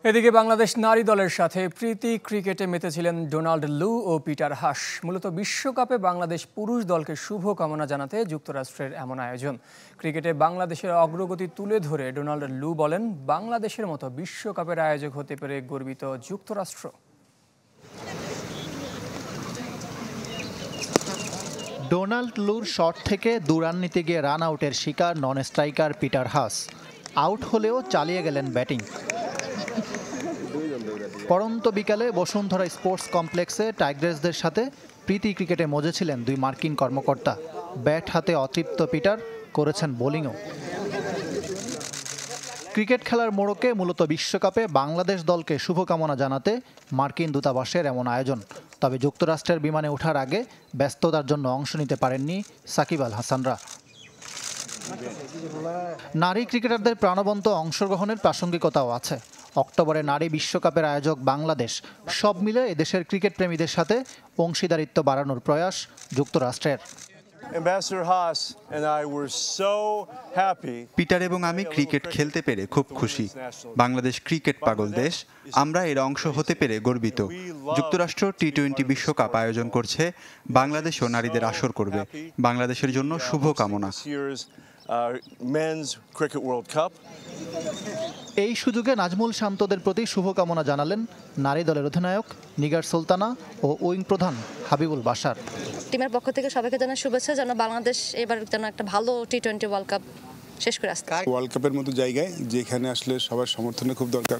এদিকে বাংলাদেশ নারী দলের সাথে প্রীতি ক্রিকেটে মেতেছিলেন ডোনাল্ড লু ও পিটার হাস। মূলত বিশ্বকাপে বাংলাদেশ পুরুষ দলকে শুভ কামনা জানাতে যুক্তরাষ্ট্রের এমন আয়োজন। ক্রিকেটে বাংলাদেশের অগ্রগতি তুলে ধরে ডোনাল্ড লু বলেন, বাংলাদেশের মতো বিশ্বকাপের আয়োজক হতে পেরে গর্বিত যুক্তরাষ্ট্র। ডোনাল্ড লুর শট থেকে 2 রান নিতে গিয়ে রান আউটের শিকার non striker Peter Haas. Out হলেও চালিয়ে গেলেন ব্যাটিং। পড়ন্ত বিকালে বসুন্ধরা স্পোর্টস কমপ্লেক্সে টাইগ্রেসদের সাথে প্রীতি ক্রিকেটে মজেছিলেন 2 মার্কিন কর্মকর্তা। ব্যাট হাতে অতৃপ্ত পিটার করেছেন বোলিংও। ক্রিকেট খেলার মোড়কে মূলত বিশ্বকাপে বাংলাদেশ দলকে শুভকামনা জানাতে মার্কিন দূতাবাসের এমন আয়োজন। তবে যুক্তরাষ্ট্রের বিমানে ওঠার আগে ব্যস্ততার জন্য অংশ নিতে পারেননি সাকিব আল হাসানরা। নারী ক্রিকেটারদের প্রাণবন্ত অংশগ্রহণের প্রাসঙ্গিকতাও আছে। অক্টোবরে নারী বিশ্বকাপের আয়োজক বাংলাদেশ। সব মিলে এদেশের ক্রিকেট প্রেমীদের সাথে অংশীদারিত্ব বাড়ানোর প্রয়াস যুক্তরাষ্ট্রের। পিটার এবং আমি ক্রিকেট খেলতে পেরে খুব খুশি। বাংলাদেশ ক্রিকেট পাগল দেশ, আমরা এর অংশ হতে পেরে গর্বিত। যুক্তরাষ্ট্র টি-20 বিশ্বকাপ আয়োজন করছে, বাংলাদেশও নারীদের আসর করবে। বাংলাদেশের জন্য শুভকামনা। এই সুযোগে নাজমুল শান্তদের প্রতি শুভকামনা জানালেন নারী দলের অধিনায়ক নিগার সুলতানা ও উইং প্রধান হাবিবুল বাশার। টিমের পক্ষ থেকে সবাইকে জানাই শুভেচ্ছা, যেন বাংলাদেশ এবার যেন একটা ভালো টি-20 ওয়ার্ল্ড কাপ শেষ করে আসতে। ওয়ার্ল্ড কাপের মতো জায়গায় যেখানে আসলে সবার সমর্থনের খুব দরকার।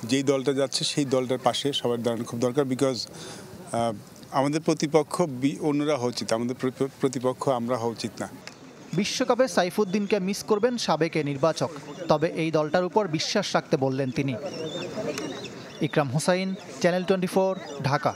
যেই দলটা যাচ্ছে সেই দলটার পাশে সবার দাঁড়ানো খুব দরকার। বিকজ আমাদের প্রতিপক্ষ অন্যরা হওয়া উচিত, আমাদের প্রতিপক্ষ আমরা হওয়া উচিত না। বিশ্বকাপে সাইফুদ্দিনকে মিস করবেন সাবেক নির্বাচক, তবে এই দলটার উপর বিশ্বাস রাখতে বললেন তিনি। ইকরাম হোসাইন, চ্যানেল 24, ঢাকা।